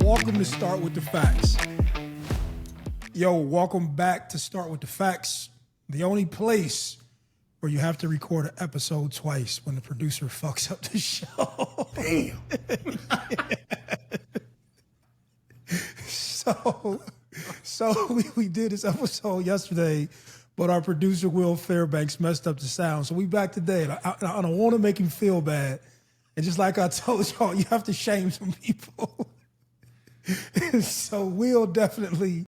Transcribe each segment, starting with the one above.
Welcome to Start With The Facts. Yo, welcome back to Start With The Facts, the only place where you have to record an episode twice when the producer fucks up the show. Damn. So we did this episode yesterday, but our producer, Will Fairbanks, messed up the sound. So we back today, and I don't want to make him feel bad. And just like I told y'all, you have to shame some people. So Will definitely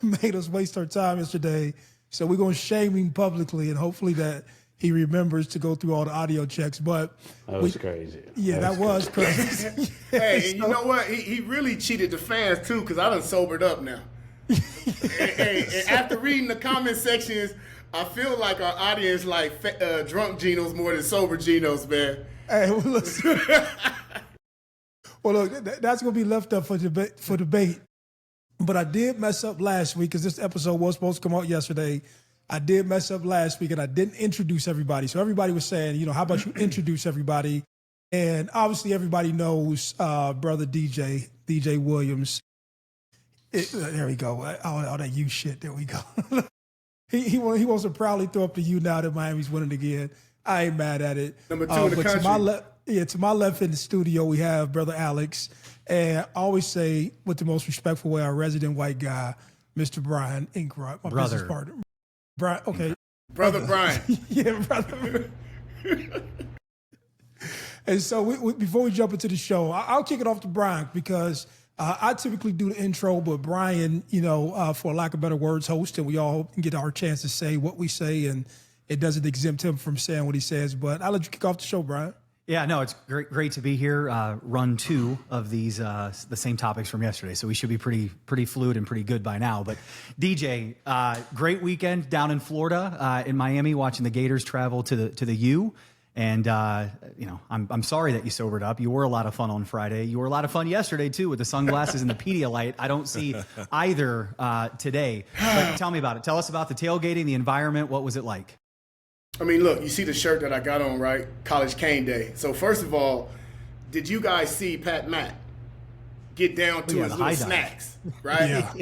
made us waste our time yesterday. So we're going to shame him publicly, and hopefully that he remembers to go through all the audio checks. But that was crazy. Yeah, that was crazy. Hey, and you know what? He really cheated the fans, too, because I done sobered up now. and after reading the comment sections, I feel like our audience like drunk Genos more than sober Genos, man. Hey, well, listen. Well, look, that's going to be left up for debate. But I did mess up last week because this episode was supposed to come out yesterday. I did mess up last week and I didn't introduce everybody. So everybody was saying, how about you introduce everybody? And obviously everybody knows brother DJ Williams. There we go. All that U shit. There we go. he wants to proudly throw up the U now that Miami's winning again. I ain't mad at it. Number 2 in the country. To my left in the studio, we have Brother Alex. And I always say, with the most respectful way, our resident white guy, Mr. Brian Ingram, my business partner. Brian, okay. Brother Brian. Yeah, brother. And so before we jump into the show, I'll kick it off to Brian because I typically do the intro, but Brian, for lack of better words, host, and we all get our chance to say what we say, and it doesn't exempt him from saying what he says. But I'll let you kick off the show, Brian. Yeah, no, it's great to be here. Run 2 of these, the same topics from yesterday, so we should be pretty fluid and pretty good by now. But DJ, great weekend down in Florida, in Miami, watching the Gators travel to the U. And I'm sorry that you sobered up. You were a lot of fun on Friday. You were a lot of fun yesterday too with the sunglasses and the Pedialyte. I don't see either today. But tell me about it. Tell us about the tailgating, the environment. What was it like? I mean, look, you see the shirt that I got on, right? College Cane Day. So first of all, did you guys see Pat Mack get down to his little snacks, right? Yeah.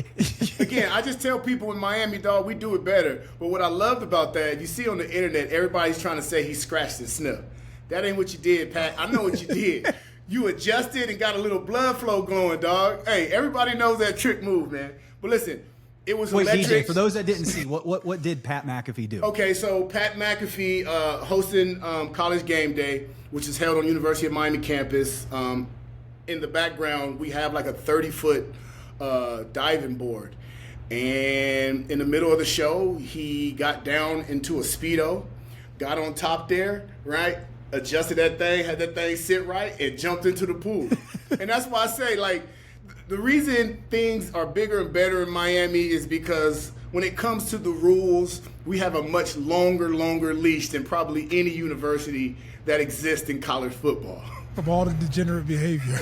Again, I just tell people in Miami, dog, we do it better. But what I loved about that, you see on the internet, everybody's trying to say he scratched and sniffed. That ain't what you did, Pat. I know what you did. You adjusted and got a little blood flow going, dog. Hey, everybody knows that trick move, man. But listen, it was electric. DJ, for those that didn't see, what did Pat McAfee do? Okay, so Pat McAfee hosting College Game Day, which is held on University of Miami campus. In the background, we have like a 30-foot diving board. And in the middle of the show, he got down into a Speedo, got on top there, right? Adjusted that thing, had that thing sit right, and jumped into the pool. And that's why I say, like, the reason things are bigger and better in Miami is because when it comes to the rules, we have a much longer leash than probably any university that exists in college football. From all the degenerate behavior.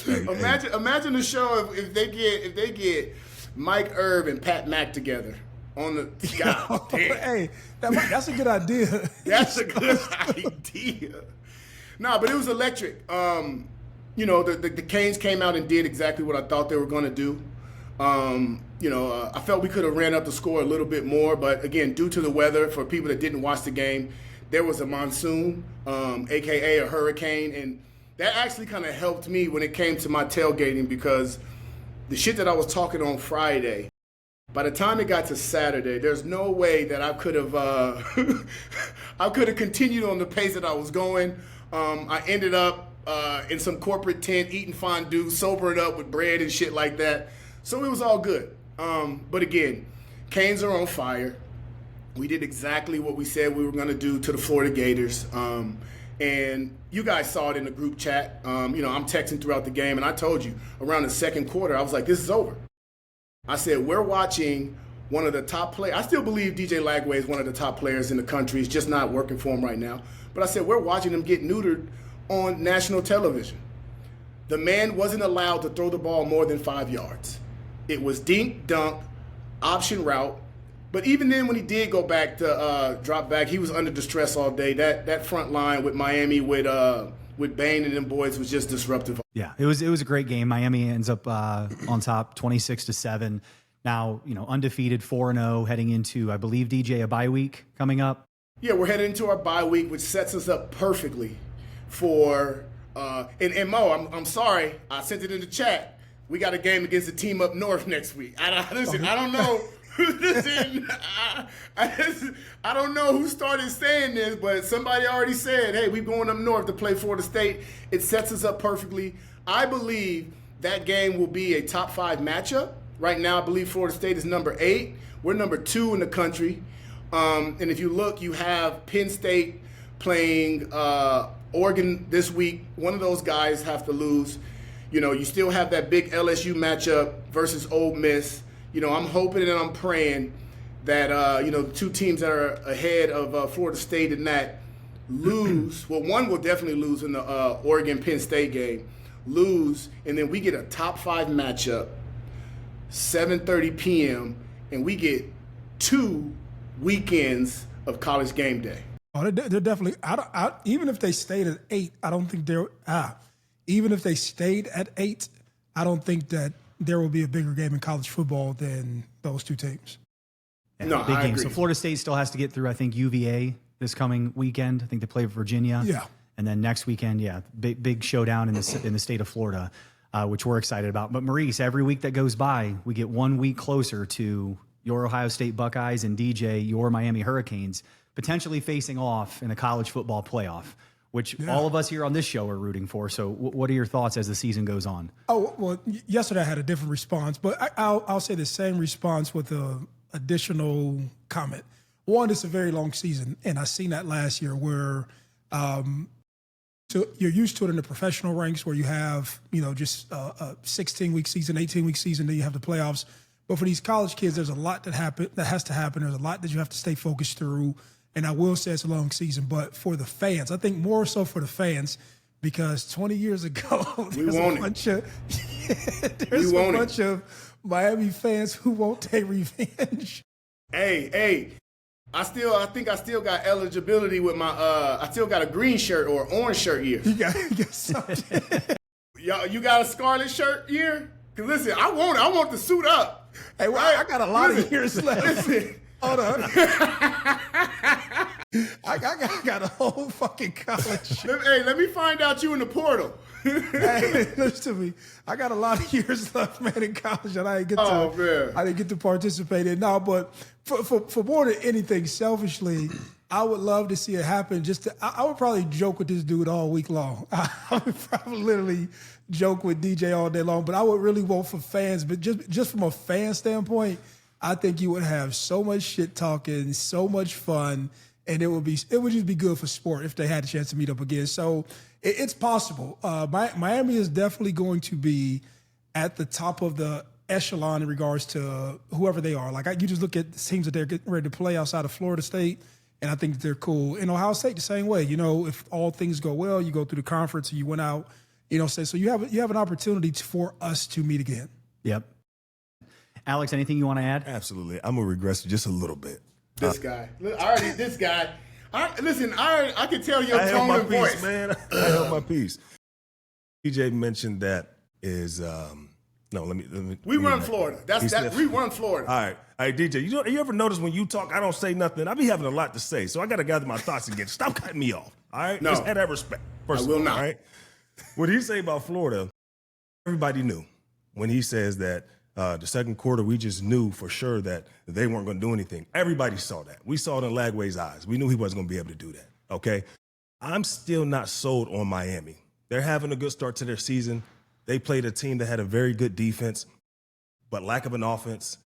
Imagine the show if they get Mike Erb and Pat Mack together on the God damn. Hey, that's a good idea. That's a good idea. No, but it was electric. The Canes came out and did exactly what I thought they were going to do. I felt we could have ran up the score a little bit more, but again, due to the weather, for people that didn't watch the game, there was a monsoon, aka a hurricane, and that actually kind of helped me when it came to my tailgating because the shit that I was talking on Friday, by the time it got to Saturday, there's no way that I could have continued on the pace that I was going. I ended up in some corporate tent eating fondue, sobering up with bread and shit like that. So it was all good. But again, Canes are on fire. We did exactly what we said we were going to do to the Florida Gators. And you guys saw it in the group chat. I'm texting throughout the game, and I told you around the second quarter, I was like, this is over. I said, we're watching one of the top players. I still believe DJ Lagway is one of the top players in the country. It's just not working for him right now. But I said, we're watching him get neutered on national television. The man wasn't allowed to throw the ball more than 5 yards. It was dink, dunk, option route. But even then, when he did go back to drop back, he was under distress all day. That front line with Miami with with Bain and them boys was just disruptive. Yeah, it was a great game. Miami ends up on top 26-7. Now, undefeated 4-0 heading into, I believe, DJ, a bye week coming up. Yeah, we're heading into our bye week, which sets us up perfectly for and Mo, I'm sorry, I sent it in the chat. We got a game against the team up north next week. I don't know. Listen, I don't know who started saying this, but somebody already said, hey, we're going up north to play Florida State. It sets us up perfectly. I believe that game will be a top 5 matchup. Right now, I believe Florida State is number 8. We're number 2 in the country. And if you look, you have Penn State playing Oregon this week. One of those guys have to lose. You still have that big LSU matchup versus Ole Miss. I'm hoping and I'm praying that, the 2 teams that are ahead of Florida State in that lose. Well, one will definitely lose in the Oregon-Penn State game. Lose, and then we get a top 5 matchup, 7:30 p.m., and we get 2 weekends of college game day. Oh, they're definitely. Even if they stayed at 8, I don't think they're. Even if they stayed at 8, I don't think that there will be a bigger game in college football than those 2 teams. Yeah, no, big I game. agree. So Florida State still has to get through, I think, UVA this coming weekend. I think they play Virginia. Yeah. And then next weekend, big showdown in the state of Florida, which we're excited about. But Maurice, every week that goes by, we get 1 week closer to your Ohio State Buckeyes and DJ, your Miami Hurricanes, potentially facing off in a college football playoff, which all of us here on this show are rooting for. So what are your thoughts as the season goes on? Oh, well, yesterday I had a different response, but I'll say the same response with an additional comment. One, it's a very long season, and I seen that last year where so you're used to it in the professional ranks where you have, just a 16-week season, 18-week season, then you have the playoffs. But for these college kids, there's a lot that has to happen. There's a lot that you have to stay focused through. And I will say it's a long season, but for the fans, I think more so for the fans, because 20 years ago, there's a bunch of Miami fans who won't take revenge. Hey, I think I still got eligibility with my I still got a green shirt or orange shirt year. You got something. You got a scarlet shirt year? Cause listen, I want the suit up. Hey, well, I got a lot of years left. Listen. Hold on. I got a whole fucking college. Hey, let me find out you in the portal. Hey, listen to me. I got a lot of years left, man, in college that I didn't get to participate in. No, but for more than anything, selfishly, I would love to see it happen. I would probably joke with this dude all week long. I would probably literally joke with DJ all day long. But I would really want for fans. But just from a fan standpoint, I think you would have so much shit talking, so much fun, and it would just be good for sport if they had a chance to meet up again. So it's possible. Miami is definitely going to be at the top of the echelon in regards to whoever they are. Like you just look at the teams that they're getting ready to play outside of Florida State, and I think that they're cool. And Ohio State the same way. If all things go well, you go through the conference and you went out. So you have an opportunity for us to meet again. Yep. Alex, anything you want to add? Absolutely. I'm going to regress just a little bit. This guy. I can tell your tone and voice. Man. I held my peace. DJ mentioned that is, let me. We run Florida. We run Florida. All right, DJ, you ever notice when you talk, I don't say nothing? I be having a lot to say, so I got to gather my thoughts again. Stop cutting me off, all right? No. Just have that respect. I will not. All right? What he say about Florida, everybody knew when he says that the second quarter, we just knew for sure that they weren't going to do anything. Everybody saw that. We saw it in Lagway's eyes. We knew he wasn't going to be able to do that, okay? I'm still not sold on Miami. They're having a good start to their season. They played a team that had a very good defense, but lack of an offense.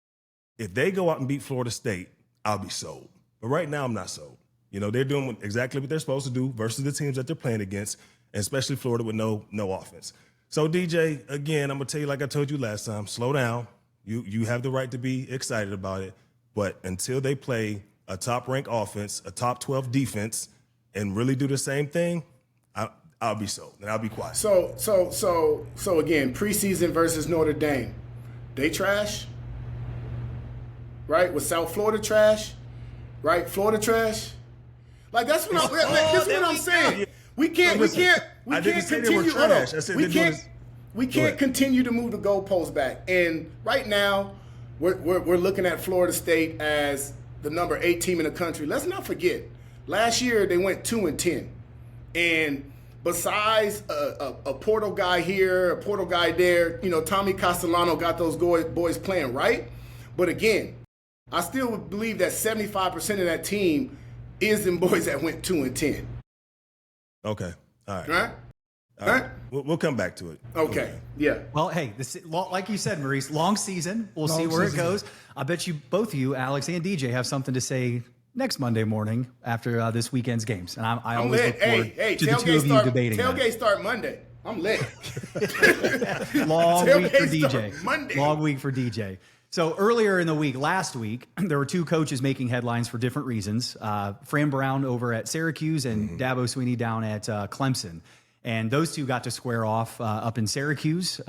If they go out and beat Florida State, I'll be sold. But right now, I'm not sold. They're doing exactly what they're supposed to do versus the teams that they're playing against, and especially Florida with no offense. So, DJ, again, I'm going to tell you like I told you last time, slow down. You have the right to be excited about it. But until they play a top-ranked offense, a top 12 defense, and really do the same thing, I'll be sold, and I'll be quiet. So again, preseason versus Notre Dame. They trash? Right? Was South Florida trash? Right? Florida trash? Like, that's what I'm saying. We can't continue. Hold on. We can't continue to move the goalposts back. And right now, we're looking at Florida State as the number 8 team in the country. Let's not forget, last year they went 2-10, and besides a portal guy here, a portal guy there, Tommy Castellano got those boys playing right. But again, I still believe that 75% of that team is them boys that went 2-10. Okay. All right. Right? All right. We'll come back to it. Okay. Yeah. Well, hey, like you said, Maurice, long season. We'll see where it goes. I bet you, both of you, Alex and DJ, have something to say next Monday morning after this weekend's games. And I always look forward to the two of you debating Tailgate start Monday. I'm lit. Long week for DJ. Monday. Long week for DJ. So earlier in the week, last week, there were two coaches making headlines for different reasons. Fran Brown over at Syracuse and Dabo Swinney down at Clemson. And those two got to square off up in Syracuse.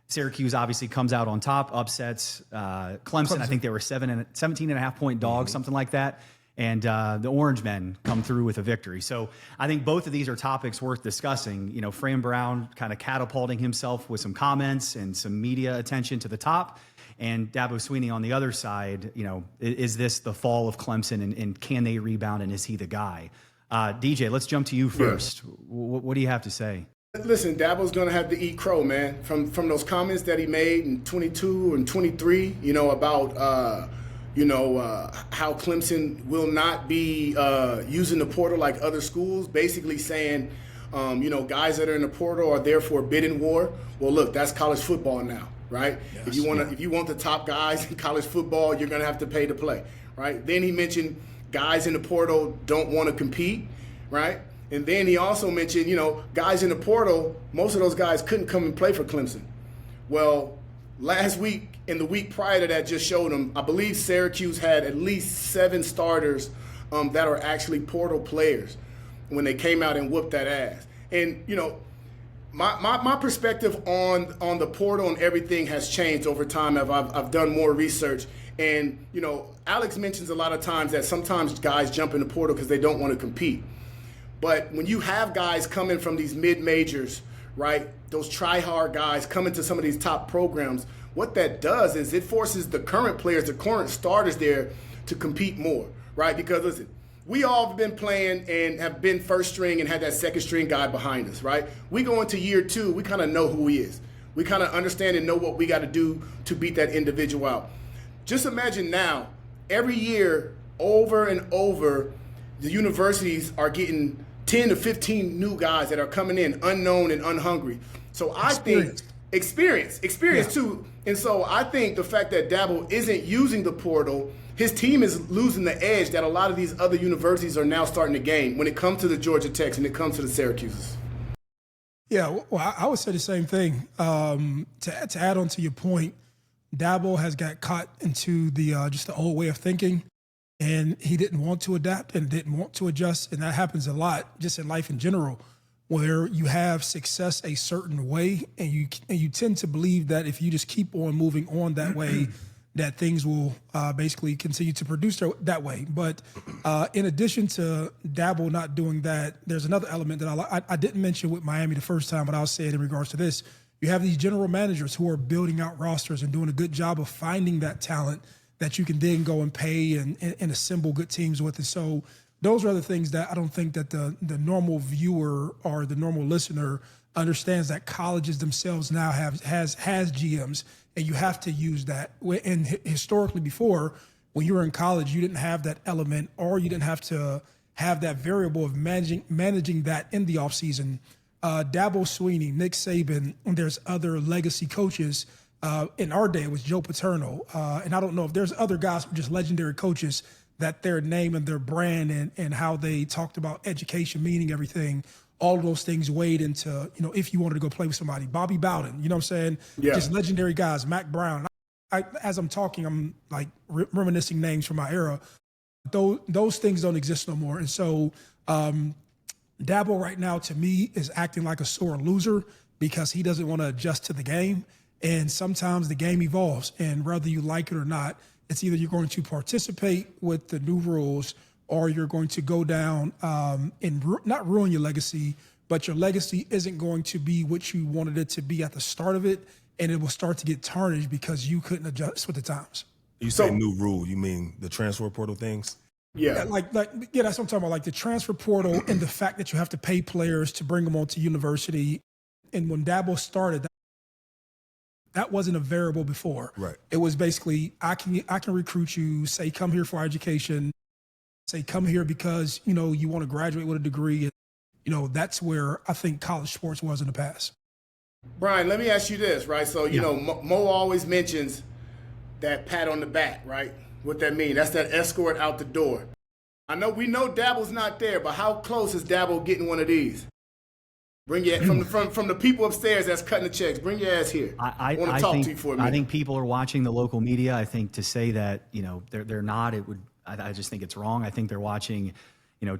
Syracuse obviously comes out on top, upsets Clemson. I think they were 17.5-point dogs, something like that. And the Orange Men come through with a victory. So I think both of these are topics worth discussing. Fran Brown kind of catapulting himself with some comments and some media attention to the top. And Dabo Swinney on the other side, is this the fall of Clemson and can they rebound and is he the guy? DJ, let's jump to you first. Yeah. What do you have to say? Listen, Dabo's going to have to eat crow, man, from those comments that he made in 22 and 23, about, how Clemson will not be using the portal like other schools, basically saying, guys that are in the portal are there for a bidding war. Well, look, that's college football now, right? Yes, if you want the top guys in college football, you're going to have to pay to play, right? Then he mentioned guys in the portal don't want to compete, right? And then he also mentioned, guys in the portal, most of those guys couldn't come and play for Clemson. Well, last week and the week prior to that just showed them, I believe Syracuse had at least 7 starters that are actually portal players when they came out and whooped that ass. And, my perspective on the portal and everything has changed over time as I've done more research. And, Alex mentions a lot of times that sometimes guys jump in the portal because they don't want to compete. But when you have guys coming from these mid-majors, right, those try-hard guys coming to some of these top programs, what that does is it forces the current players, the current starters there to compete more, right? Because, listen, we all have been playing and have been first string and had that second string guy behind us, right? We go into year 2, we kind of know who he is. We kind of understand and know what we got to do to beat that individual out. Just imagine now, every year, over and over, the universities are getting 10 to 15 new guys that are coming in, unknown and unhungry. So I think experience too. And so I think the fact that Dabo isn't using the portal, his team is losing the edge that a lot of these other universities are now starting to gain when it comes to the Georgia Techs and it comes to the Syracuses. Yeah, well, I would say the same thing. To add on to your point, Dabo has got caught into the just the old way of thinking, and he didn't want to adapt and didn't want to adjust, and that happens a lot just in life in general, where you have success a certain way, and you tend to believe that if you just keep on moving on that way, that things will basically continue to produce that way. But in addition to Dabo not doing that, there's another element that I didn't mention with Miami the first time, but I'll say it in regards to this. You have these general managers who are building out rosters and doing a good job of finding that talent that you can then go and pay and assemble good teams with. And so those are the things that I don't think that the normal viewer or the normal listener understands, that colleges themselves now has GMs, and you have to use that. And historically before, when you were in college, you didn't have that element, or you didn't have to have that variable of managing that in the offseason. Dabo Swinney, Nick Saban, and there's other legacy coaches. In our day, it was Joe Paterno. And I don't know if there's other guys who are just legendary coaches that their name and their brand and how they talked about education, meaning everything, all of those things weighed into, if you wanted to go play with somebody. Bobby Bowden, you know what I'm saying? Yeah. Just legendary guys. Mac Brown. As I'm talking, I'm like reminiscing names from my era. Those things don't exist no more. And so Dabo right now, to me, is acting like a sore loser because he doesn't want to adjust to the game. And sometimes the game evolves, and whether you like it or not, it's either you're going to participate with the new rules or you're going to go down and not ruin your legacy, but your legacy isn't going to be what you wanted it to be at the start of it, and it will start to get tarnished because you couldn't adjust with the times. You say new rule, you mean the transfer portal things? Yeah, like that's what I'm talking about, like the transfer portal and the fact that you have to pay players to bring them onto university. And when Dabo started, that wasn't a variable before. Right. It was basically, I can recruit you, say come here for education, say come here because you want to graduate with a degree. That's where I think college sports was in the past. Brian, let me ask you this, right? So Mo always mentions that pat on the back, right? What that mean? That's that escort out the door. We know Dabo's not there, but how close is Dabo getting one of these? Bring your from the people upstairs that's cutting the checks. Bring your ass here. I want to talk to you for a minute. I think people are watching the local media. I think to say that they're not, it would. I just think it's wrong. I think they're watching,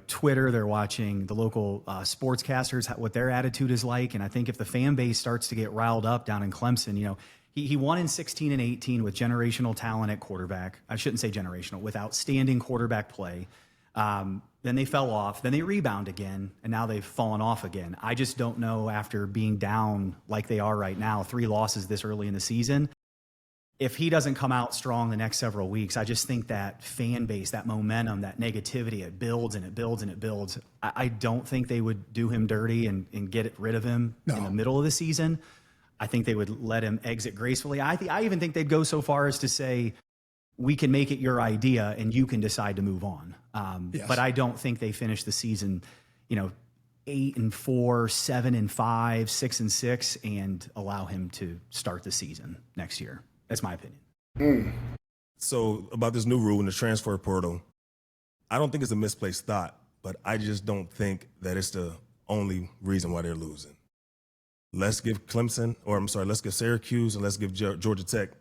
Twitter. They're watching the local sportscasters, what their attitude is like. And I think if the fan base starts to get riled up down in Clemson, he won in 16 and 18 with generational talent at quarterback. I shouldn't say generational, with outstanding quarterback play. Then they fell off, then they rebound again, and now they've fallen off again. I just don't know, after being down like they are right now, 3 losses this early in the season, if he doesn't come out strong the next several weeks, I just think that fan base, that momentum, that negativity, it builds and it builds and it builds. I don't think they would do him dirty and get rid of him in the middle of the season. I think they would let him exit gracefully. I even think they'd go so far as to say, we can make it your idea and you can decide to move on. Yes. But I don't think they finish the season, 8-4, 7-5, 6-6, and allow him to start the season next year. That's my opinion. So about this new rule in the transfer portal, I don't think it's a misplaced thought, but I just don't think that it's the only reason why they're losing. Let's give let's give Syracuse and let's give Georgia Tech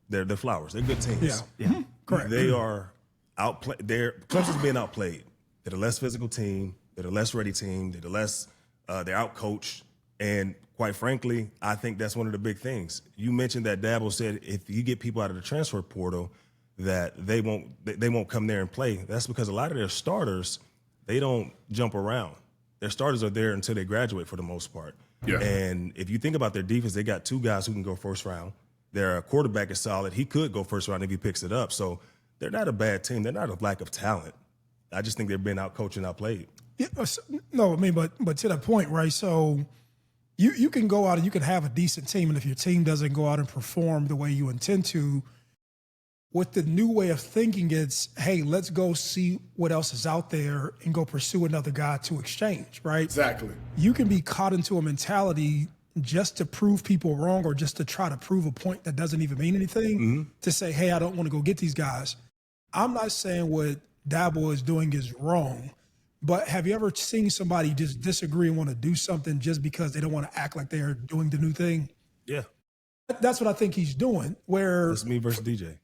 their flowers. They're good teams. Yeah. Correct. They are outplayed. Clemson's being outplayed. They're the less physical team. They're the less ready team. They're they're outcoached. And quite frankly, I think that's one of the big things. You mentioned that Dabo said if you get people out of the transfer portal, that they won't come there and play. That's because a lot of their starters, they don't jump around. Their starters are there until they graduate for the most part. Yeah. And if you think about their defense, they got 2 guys who can go first round. Their quarterback is solid. He could go first round if he picks it up. So they're not a bad team. They're not a lack of talent. I just think they're being outcoached and outplayed. Yeah, no, I mean, but to that point, right? So you can go out and you can have a decent team, and if your team doesn't go out and perform the way you intend to, with the new way of thinking, it's, hey, let's go see what else is out there and go pursue another guy to exchange, right? Exactly. You can be caught into a mentality just to prove people wrong or just to try to prove a point that doesn't even mean anything, to say, hey, I don't want to go get these guys. I'm not saying what Dabo is doing is wrong, but have you ever seen somebody just disagree and want to do something just because they don't want to act like they're doing the new thing? Yeah. That's what I think he's doing. Where it's me versus DJ.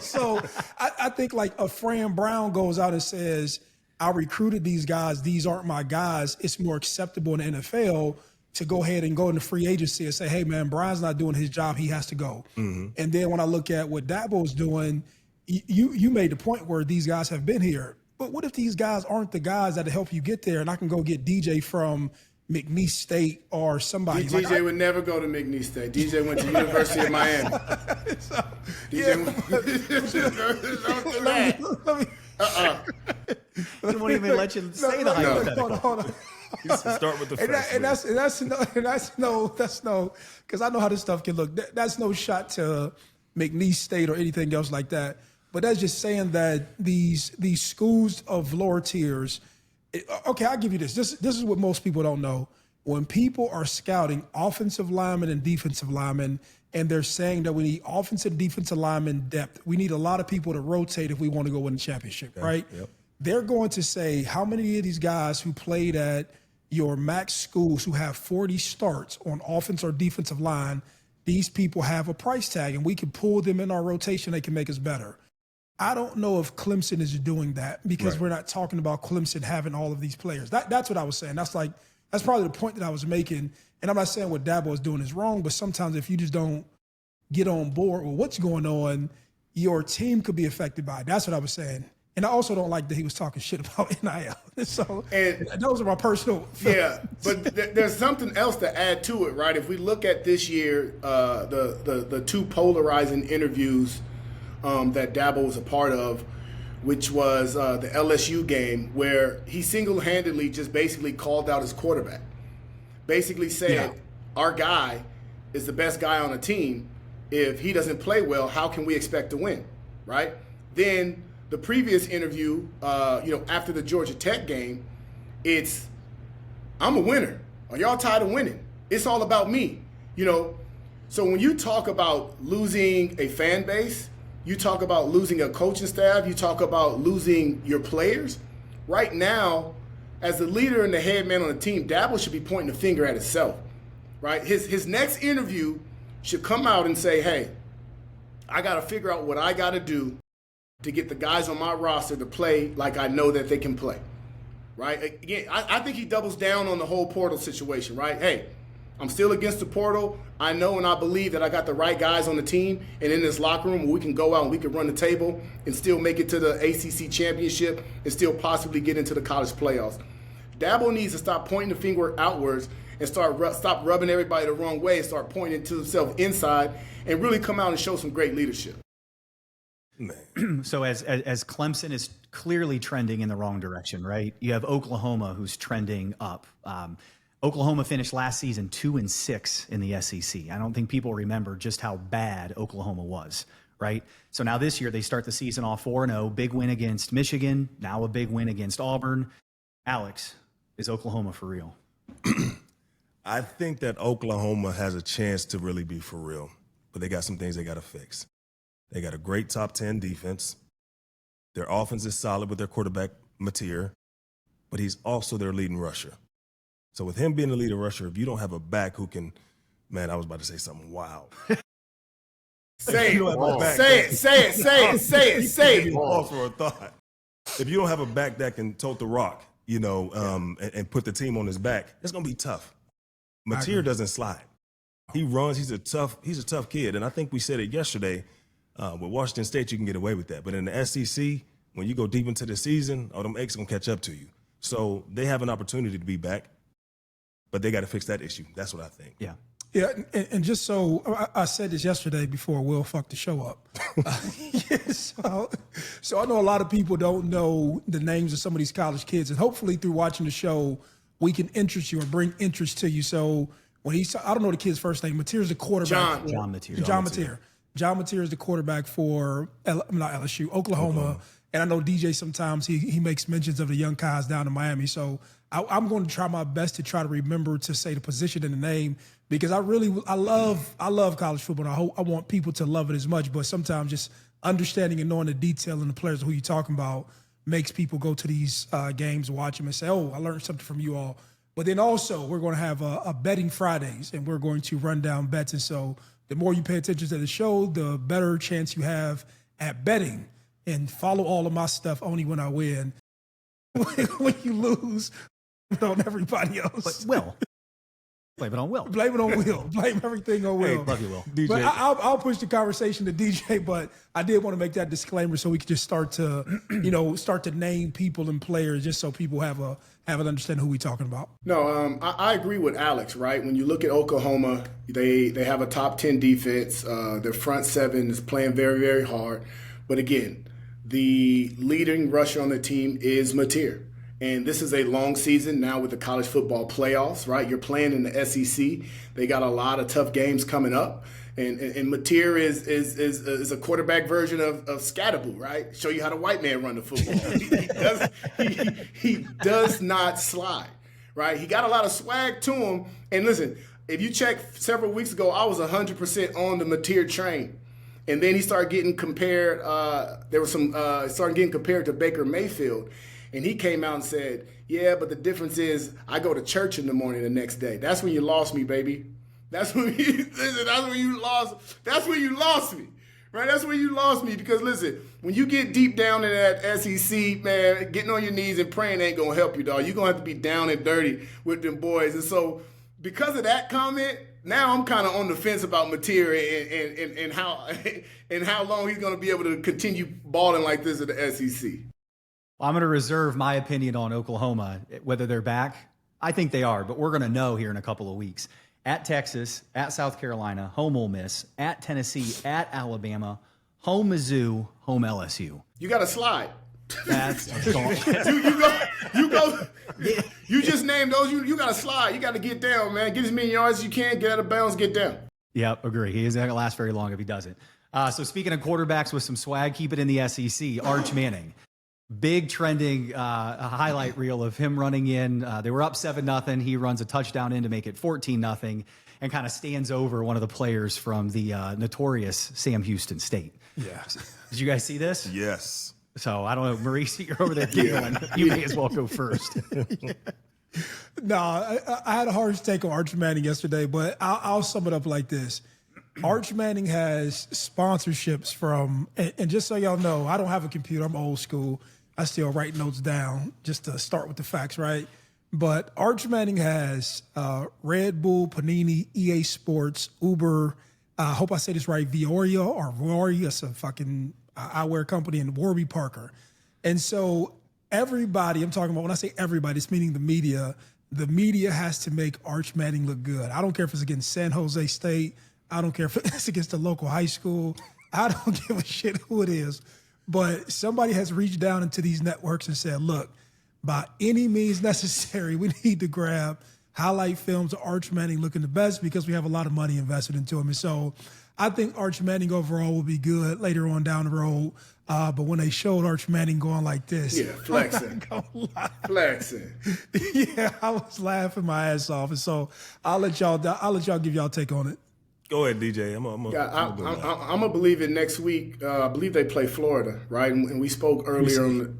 So I think like a Fran Brown goes out and says, I recruited these guys. These aren't my guys. It's more acceptable in the NFL to go ahead and go into free agency and say, hey, man, Brian's not doing his job. He has to go. And then when I look at what Dabo's doing, you made the point where these guys have been here. But what if these guys aren't the guys that help you get there and I can go get DJ from McNeese State or somebody? DJ would never go to McNeese State. DJ went to University of Miami. He won't even let you say the hypothetical. Hold on. Start with the first. And that's no, because I know how this stuff can look. That's no shot to McNeese State or anything else like that. But that's just saying that these schools of lower tiers. Okay, I'll give you this. This is what most people don't know. When people are scouting offensive linemen and defensive linemen, and they're saying that we need offensive and defensive lineman depth, we need a lot of people to rotate if we want to go win the championship, right? Yep. They're going to say, how many of these guys who played at your max schools who have 40 starts on offense or defensive line, these people have a price tag, and we can pull them in our rotation. They can make us better. I don't know if Clemson is doing that because we're not talking about Clemson having all of these players. That's what I was saying. That's probably the point that I was making. And I'm not saying what Dabo is doing is wrong, but sometimes if you just don't get on board with what's going on, your team could be affected by it. That's what I was saying. And I also don't like that he was talking shit about NIL. So And those are my personal yeah, but there's something else to add to it, right? If we look at this year, the two polarizing interviews that Dabo was a part of, which was the LSU game, where he single-handedly just basically called out his quarterback. Basically said, our guy is the best guy on the team. If he doesn't play well, how can we expect to win, right? Then the previous interview, after the Georgia Tech game, it's, I'm a winner. Are y'all tired of winning? It's all about me, So when you talk about losing a fan base, you talk about losing a coaching staff, you talk about losing your players. Right now, as the leader and the head man on the team, Dabo should be pointing the finger at himself, right? His next interview should come out and say, hey, I got to figure out what I got to do to get the guys on my roster to play like I know that they can play, right? Again, I think he doubles down on the whole portal situation, right? Hey, I'm still against the portal. I know and I believe that I got the right guys on the team and in this locker room where we can go out and we can run the table and still make it to the ACC championship and still possibly get into the college playoffs. Dabo needs to stop pointing the finger outwards and stop rubbing everybody the wrong way and start pointing to himself inside and really come out and show some great leadership. So as Clemson is clearly trending in the wrong direction, right? You have Oklahoma who's trending up. Oklahoma finished last season 2-6 in the SEC. I don't think people remember just how bad Oklahoma was, right? So now this year they start the season off 4-0, big win against Michigan, now a big win against Auburn. Alex, is Oklahoma for real? I think that Oklahoma has a chance to really be for real, but they got some things they got to fix. They got a great top 10 defense. Their offense is solid with their quarterback, Mateer, but he's also their leading rusher. So with him being the leading rusher, if you don't have a back who can, man, I was about to say something wild. Say it. Pause for a thought. If you don't have a back that can tote the rock, and put the team on his back, it's going to be tough. Mateer doesn't slide. He runs. He's a tough kid. And I think we said it yesterday. With Washington State, you can get away with that. But in the SEC, when you go deep into the season, them eggs are going to catch up to you. So they have an opportunity to be back, but they got to fix that issue. That's what I think. Yeah. Yeah, and just so I said this yesterday before Will fucked the show up. So I know a lot of people don't know the names of some of these college kids, and hopefully through watching the show, we can interest you or bring interest to you. So when I don't know the kid's first name. Mateer is the quarterback. John Mateer. John Mateer is the quarterback for Oklahoma. And I know DJ sometimes he makes mentions of the young guys down in Miami. So I'm going to try my best to try to remember to say the position and the name, because I love college football. I want people to love it as much, but sometimes just understanding and knowing the detail and the players who you're talking about makes people go to these games, watch them, and say, oh, I learned something from you all. But then also we're going to have a betting Fridays, and we're going to run down bets. And so the more you pay attention to the show, the better chance you have at betting. And follow all of my stuff only when I win. When you lose, blame it on everybody else. But Will. Blame it on Will. Blame it on Will. Blame everything on Will. Hey, love you, Will. DJ. But I'll push the conversation to DJ, but I did want to make that disclaimer so we could just start to name people and players just so people have an understanding who we're talking about. No, I agree with Alex, right? When you look at Oklahoma, they have a top 10 defense. Their front seven is playing very, very hard. But again, the leading rusher on the team is Mateer. And this is a long season now with the college football playoffs, right? You're playing in the SEC. They got a lot of tough games coming up. And Mateer is a quarterback version of Scatterboo, right? Show you how the white man run the football. he does not slide, right? He got a lot of swag to him. And listen, if you check several weeks ago, I was 100% on the Mateer train. And then he started getting compared. Started getting compared to Baker Mayfield, and he came out and said, "Yeah, but the difference is I go to church in the morning the next day." That's when you lost me, baby. That's when you lost. That's when you lost me, right? That's when you lost me, because listen, when you get deep down in that SEC, man, getting on your knees and praying ain't gonna help you, dog. You're gonna have to be down and dirty with them boys. And so, because of that comment, now I'm kind of on the fence about Mateer and how long he's going to be able to continue balling like this at the SEC. I'm going to reserve my opinion on Oklahoma, whether they're back. I think they are, but we're going to know here in a couple of weeks. At Texas, at South Carolina, home Ole Miss, at Tennessee, at Alabama, home Mizzou, home LSU. You got to slide. That's you go. You just named those. You got to slide. You got to get down, man. Get as many yards as you can. Get out of bounds. Get down. Yep, agree. He isn't going to last very long if he doesn't. So speaking of quarterbacks with some swag, keep it in the SEC. Arch Manning, big trending highlight reel of him running in. They were up 7-0. He runs a touchdown in to make it 14-0, and kind of stands over one of the players from the notorious Sam Houston State. Yeah. Did you guys see this? Yes. So I don't know, Maurice, you're over there giggling. You may as well go first. No, I had a hard take on Arch Manning yesterday, but I'll sum it up like this. Arch Manning has sponsorships from, and just so y'all know, I don't have a computer. I'm old school. I still write notes down just to start with the facts, right? But Arch Manning has Red Bull, Panini, EA Sports, Uber, I hope I say this right, Vioria or Rory. It's a fucking eyewear company in Warby Parker. And so everybody, I'm talking about, when I say everybody, it's meaning the media has to make Arch Manning look good. I don't care if it's against San Jose State. I don't care if it's against the local high school. I don't give a shit who it is. But somebody has reached down into these networks and said, look, by any means necessary, we need to grab highlight films of Arch Manning looking the best because we have a lot of money invested into him. And so I think Arch Manning overall will be good later on down the road. But when they showed Arch Manning going like this, yeah, flexing, flexing. Yeah, I was laughing my ass off. And so I'll let y'all give y'all take on it. Go ahead, DJ. I'm gonna believe it next week. I believe they play Florida, right? And we spoke earlier on.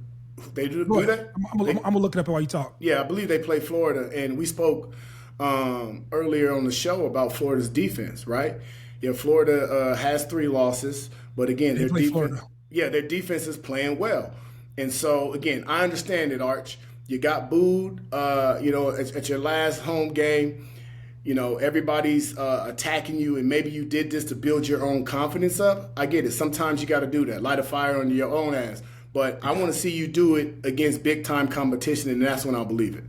They do that. I'm gonna look it up while you talk. Yeah, I believe they play Florida, and we spoke earlier on the show about Florida's defense, right? Yeah, Florida has 3 losses, but again, their defense. Yeah, their defense is playing well, and so again, I understand it, Arch. You got booed, at your last home game. You know, everybody's attacking you, and maybe you did this to build your own confidence up. I get it. Sometimes you got to do that, light a fire under your own ass. But I want to see you do it against big-time competition, and that's when I'll believe it.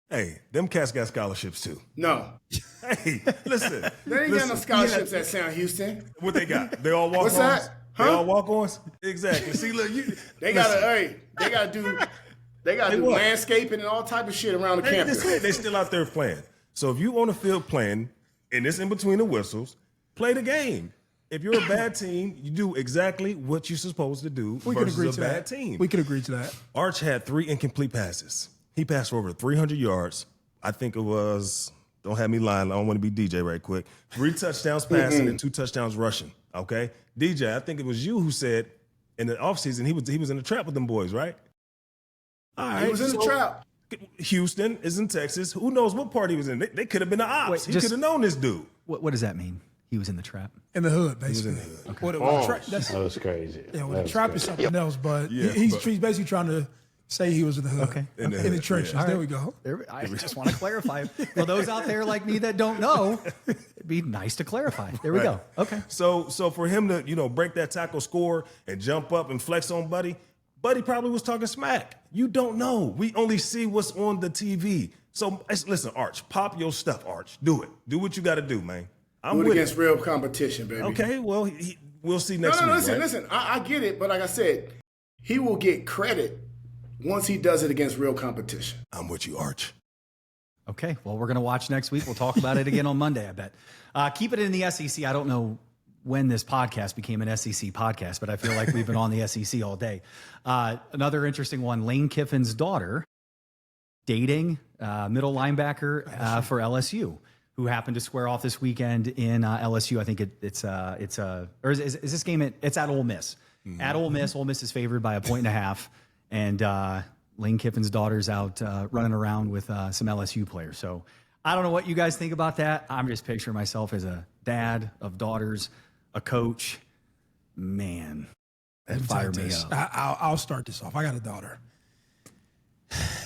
Hey, them cats got scholarships, too. No. Hey, listen. They ain't got no scholarships at Sam Houston. What they got? They all walk-ons? What's that? Huh? They all walk-ons? Exactly. See, look, they gotta do landscaping and all type of shit around the campus. They still out there playing. So if you on the field playing, and it's in between the whistles, play the game. If you're a bad team, you do exactly what you're supposed to do versus a bad team. We can agree to that. Arch had 3 incomplete passes. He passed for over 300 yards. I think it was, don't have me lying, I don't want to be DJ right quick, 3 touchdowns passing and 2 touchdowns rushing, okay? DJ, I think it was you who said in the offseason he was in the trap with them boys, right? All right. He was in the trap. Houston is in Texas. Who knows what part he was in? They could have been the ops. He could have known this dude. What does that mean? He was in the trap? In the hood, basically. That was crazy. Yeah, the trap is something else, but he's basically trying to say he was in the hood. Okay. In the trenches. Yeah. There we go. I just want to clarify. For those out there like me that don't know, it'd be nice to clarify. There we go. Okay. So for him to, break that tackle score and jump up and flex on Buddy probably was talking smack. You don't know. We only see what's on the TV. So listen, Arch, pop your stuff, Arch. Do it. Do what you got to do, man. I'm do it with against real competition, baby. Okay, well, we'll see next week. Listen. I get it, but like I said, he will get credit once he does it against real competition. I'm with you, Arch. Okay, well, we're going to watch next week. We'll talk about it again on Monday, I bet. Keep it in the SEC. I don't know when this podcast became an SEC podcast, but I feel like we've been on the SEC all day. Another interesting one, Lane Kiffin's daughter dating middle linebacker for LSU, who happened to square off this weekend in LSU. I think it's is this game it's at Ole Miss. Mm-hmm. At Ole Miss, Ole Miss is favored by 1.5, and Lane Kiffin's daughter's out running around with some LSU players. So I don't know what you guys think about that. I'm just picturing myself as a dad of daughters, a coach. Man, that fired me up. I'll start this off. I got a daughter.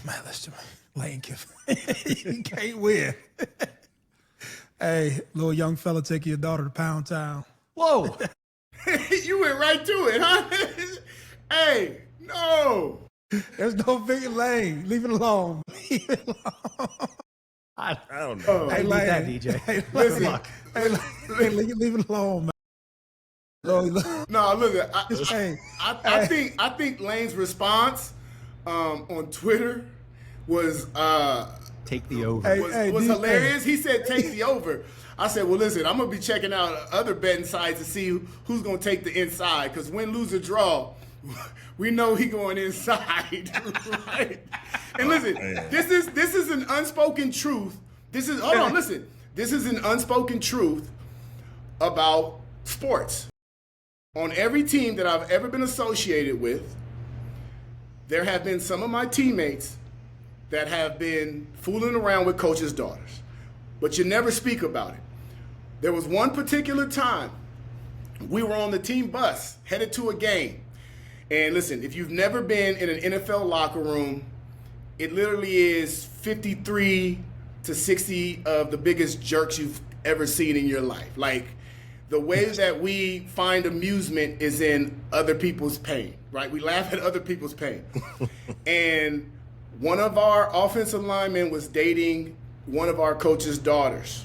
Man, listen, Lane Kiffin. You can't win. Hey, little young fella, take your daughter to Pound Town. Whoa. You went right to it, huh? Hey, no. There's no big Lane. Leave it alone. Leave it alone. I don't know. Hey, Lane. that, DJ. Hey, Good listen. luck. Hey, Lane, leave it alone, man. No, look, Hey, I think Lane's response on Twitter was Take the over. was hilarious. He said, "Take the over." I said, "Well, listen, I'm gonna be checking out other betting sites to see who's gonna take the inside. Because win, lose, or draw, we know he going inside, right?" And listen, this is an unspoken truth. This is listen. This is an unspoken truth about sports. On every team that I've ever been associated with, there have been some of my teammates that have been fooling around with coaches' daughters, but you never speak about it. There was one particular time we were on the team bus headed to a game. And listen, if you've never been in an NFL locker room, it literally is 53 to 60 of the biggest jerks you've ever seen in your life. Like, the way that we find amusement is in other people's pain, right? We laugh at other people's pain. And one of our offensive linemen was dating one of our coach's daughters.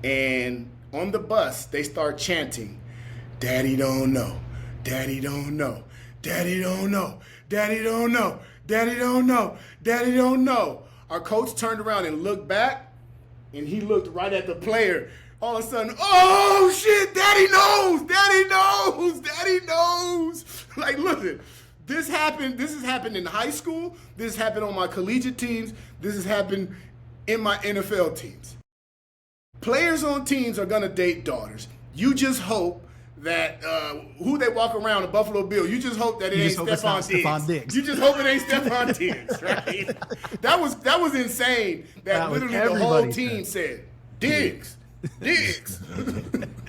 And on the bus, they start chanting, "Daddy don't know, Daddy don't know, Daddy don't know, Daddy don't know, Daddy don't know, Daddy don't know." Our coach turned around and looked back, and he looked right at the player. All of a sudden, "Oh shit, Daddy knows, Daddy knows, Daddy knows." Like, listen, this has happened in high school. This has happened on my collegiate teams. This has happened in my NFL teams. Players on teams are gonna date daughters. You just hope that who they walk around the Buffalo Bills, you just hope that it ain't Stephon Diggs. You just hope it ain't Stephon Diggs, right? That was insane. That literally the whole team said, "Diggs, Diggs."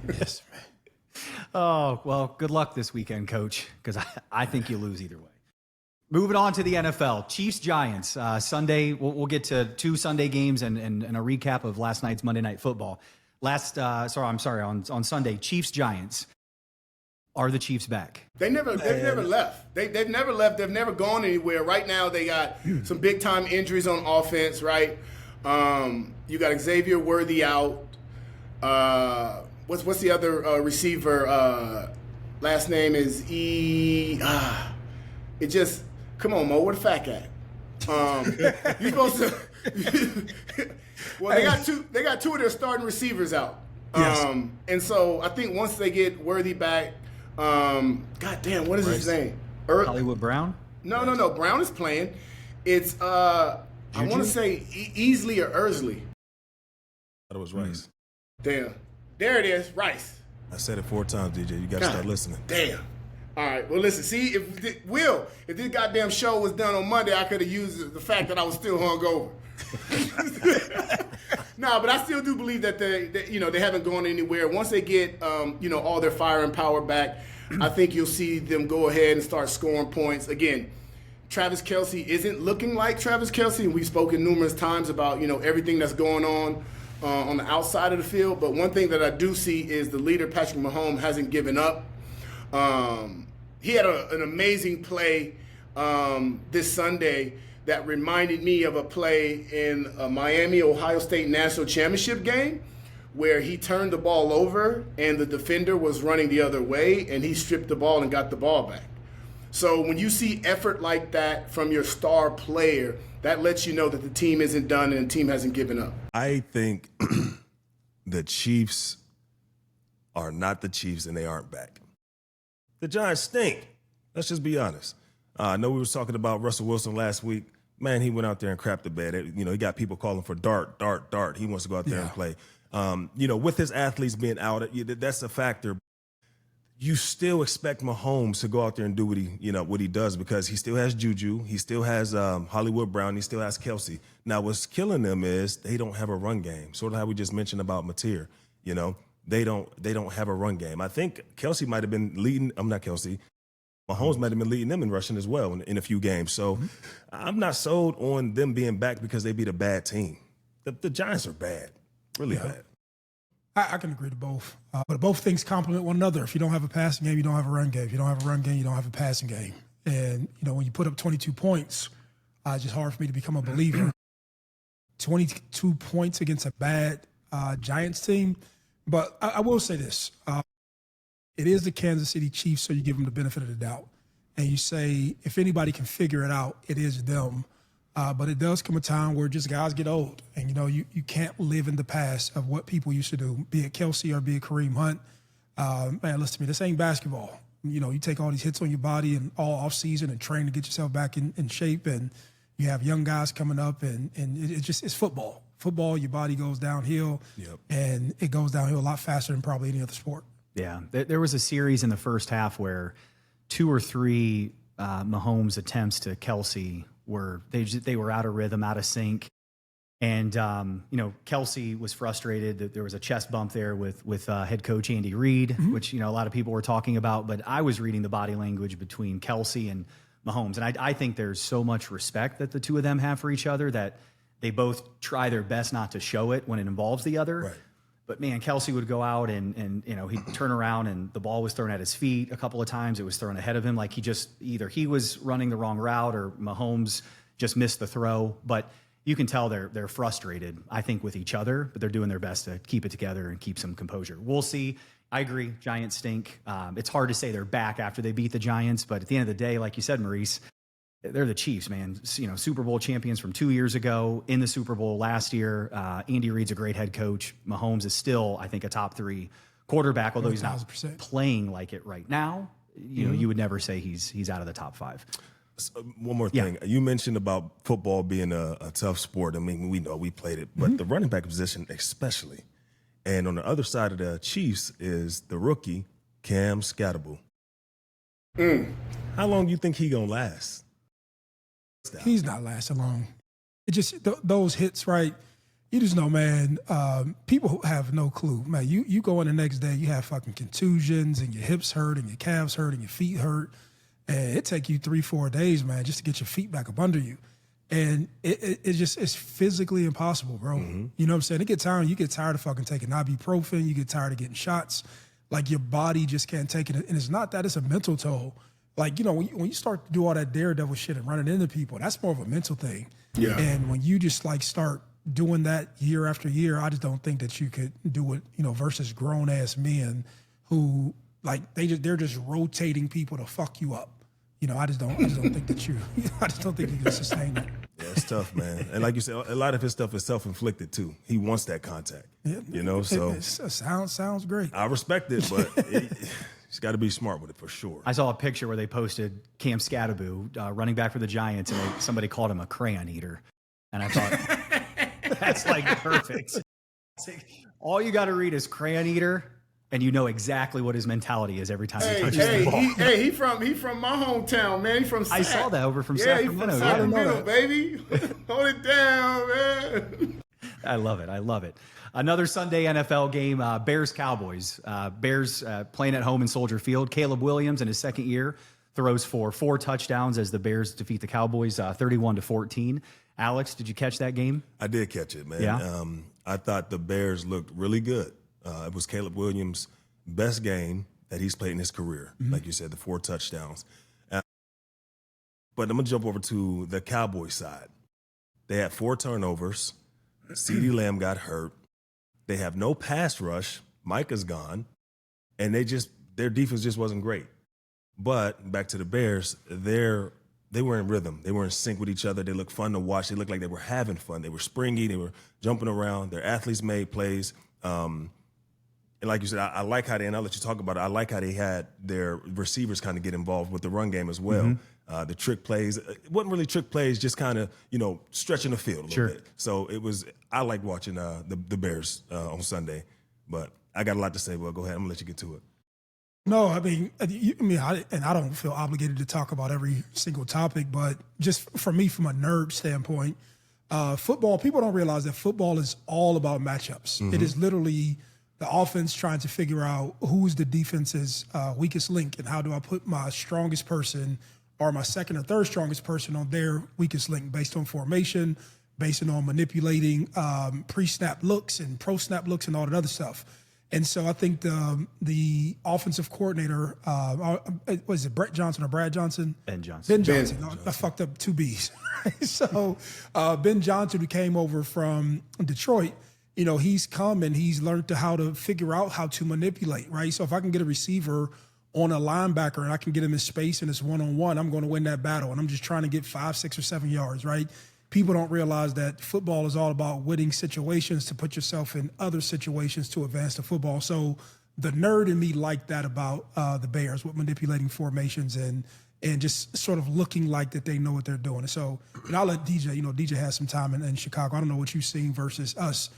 yes, man. Oh, well, good luck this weekend, Coach, because I think you lose either way. Moving on to the NFL, Chiefs-Giants. Sunday, we'll get to two Sunday games and a recap of last night's Monday Night Football. On Sunday, Chiefs-Giants. Are the Chiefs back? They've never left. They've never left. They've never gone anywhere. Right now, they got some big-time injuries on offense, right? You got Xavier Worthy out. What's the other receiver? Last name is it just, come on, Mo, where the fat at? You supposed to. Well, they got two of their starting receivers out. Yes. And so I think once they get Worthy back, God damn, what is his name? Hollywood Brown? No. Brown is playing. It's I want to say Easley or Ersley. I thought it was Rice. Damn. There it is, Rice. I said it 4 times, DJ. You got to start listening. Damn. All right. Well, listen. See, if this goddamn show was done on Monday, I could have used the fact that I was still hungover. No, but I still do believe that they haven't gone anywhere. Once they get all their fire and power back, I think you'll see them go ahead and start scoring points again. Travis Kelce isn't looking like Travis Kelce, and we've spoken numerous times about everything that's going on the outside of the field. But one thing that I do see is the leader, Patrick Mahomes, hasn't given up. He had an amazing play this Sunday that reminded me of a play in a Miami-Ohio State National Championship game where he turned the ball over and the defender was running the other way, and he stripped the ball and got the ball back. So when you see effort like that from your star player, that lets you know that the team isn't done and the team hasn't given up. I think the Chiefs are not the Chiefs and they aren't back. The Giants stink. Let's just be honest. I know we were talking about Russell Wilson last week. Man, he went out there and crapped the bed. He got people calling for dart. He wants to go out there and play. With his athletes being out, that's a factor. You still expect Mahomes to go out there and do what he does because he still has Juju, he still has Hollywood Brown, he still has Kelce. Now, what's killing them is they don't have a run game. Sort of how we just mentioned about Mateer. They don't have a run game. I think Kelce might have been leading. Mahomes might have been leading them in rushing as well in a few games. So I'm not sold on them being back because they beat a bad team. The Giants are bad, really bad. I can agree to both. But both things complement one another. If you don't have a passing game, you don't have a run game. If you don't have a run game, you don't have a passing game. And, when you put up 22 points, it's just hard for me to become a believer. 22 points against a bad Giants team. But I will say this. It is the Kansas City Chiefs, so you give them the benefit of the doubt. And you say, if anybody can figure it out, it is them. But it does come a time where just guys get old. And, you can't live in the past of what people used to do, be it Kelsey or be it Kareem Hunt. Man, listen to me, this ain't basketball. You take all these hits on your body and all off season and train to get yourself back in shape. And you have young guys coming up and it's football. Football, your body goes downhill. Yep. And it goes downhill a lot faster than probably any other sport. Yeah. There was a series in the first half where 2 or 3 Mahomes attempts to Kelsey were they were out of rhythm, out of sync. And, Kelsey was frustrated that there was a chest bump there with head coach Andy Reid, which, a lot of people were talking about. But I was reading the body language between Kelsey and Mahomes. And I think there's so much respect that the two of them have for each other that they both try their best not to show it when it involves the other. Right. But, man, Kelsey would go out and he'd turn around and the ball was thrown at his feet a couple of times. It was thrown ahead of him. Like either he was running the wrong route or Mahomes just missed the throw. But you can tell they're frustrated, I think, with each other, but they're doing their best to keep it together and keep some composure. We'll see. I agree. Giants stink. It's hard to say they're back after they beat the Giants, but at the end of the day, like you said, Maurice, they're the Chiefs, man. Super Bowl champions from 2 years ago, in the Super Bowl last year. Andy Reid's a great head coach. Mahomes is still, I think, a top 3 quarterback, although he's not 1,000%. playing like it right now. You would never say he's out of the top 5. One more thing. You mentioned about football being a tough sport. I mean, we know we played it, but the running back position especially. And on the other side of the Chiefs is the rookie, Cam Scatterbull. How long do you think he going to last? He's not lasting long. It just those hits, right? You just know, man, people have no clue. Man, you go in the next day, you have fucking contusions and your hips hurt and your calves hurt and your feet hurt. And it take you 3-4 days, man, just to get your feet back up under you. And it's physically impossible, bro. You know what I'm saying? You get tired of fucking taking ibuprofen. You get tired of getting shots. Like, your body just can't take it. And it's not that, it's a mental toll. Like, when you start to do all that daredevil shit and running into people, that's more of a mental thing. Yeah. And when you just, start doing that year after year, I just don't think that you could do it, versus grown-ass men who, they're just rotating people to fuck you up. I just don't think that I just don't think you can sustain that. Yeah, it's tough, man. And like you said, a lot of his stuff is self-inflicted too. He wants that contact, so. It sounds great. I respect it, but he's got to be smart with it for sure. I saw a picture where they posted Cam Scatterbull, running back for the Giants, and somebody called him a crayon eater. And I thought, that's perfect. All you got to read is crayon eater, and you know exactly what his mentality is every time he touches the ball. He from my hometown, man. He from I saw that over from Sacramento. Sacramento. He's from Sacramento, baby. Hold it down, man. I love it. Another Sunday NFL game, Bears-Cowboys. Bears playing at home in Soldier Field. Caleb Williams, in his second year, throws for 4 touchdowns as the Bears defeat the Cowboys 31-14. Alex, did you catch that game? I did catch it, man. Yeah? I thought the Bears looked really good. It was Caleb Williams' best game that he's played in his career. Like you said, the 4 touchdowns. But I'm going to jump over to the Cowboys side. They had 4 turnovers. CeeDee Lamb got hurt. They have no pass rush. Micah's gone. And their defense just wasn't great. But back to the Bears, they were in rhythm. They were in sync with each other. They looked fun to watch. They looked like they were having fun. They were springy. They were jumping around. Their athletes made plays. And like you said, I like how and I'll let you talk about it, I like how they had their receivers kind of get involved with the run game as well. The trick plays, it wasn't really trick plays, just kind of, stretching the field a little bit. So I like watching the Bears on Sunday. But I got a lot to say. Well, go ahead. I'm going to let you get to it. No, I mean, I don't feel obligated to talk about every single topic, but just for me, from a nerd standpoint, football, people don't realize that football is all about matchups. It is literally the offense trying to figure out who's the defense's weakest link and how do I put my strongest person or my second or third strongest person on their weakest link based on formation, based on manipulating pre-snap looks and pro-snap looks and all that other stuff. And so I think the offensive coordinator, was it Brett Johnson or Brad Johnson? Ben Johnson. Ben Johnson. I fucked up two B's. So Ben Johnson, who came over from Detroit, he's come and he's learned how to figure out how to manipulate, right? So if I can get a receiver on a linebacker and I can get him in space and it's one-on-one, I'm going to win that battle. And I'm just trying to get 5, 6, or 7 yards, right? People don't realize that football is all about winning situations to put yourself in other situations to advance the football. So the nerd in me liked that about the Bears with manipulating formations and just sort of looking like that they know what they're doing. So, and I'll let DJ, DJ has some time in Chicago. I don't know what you've seen versus us.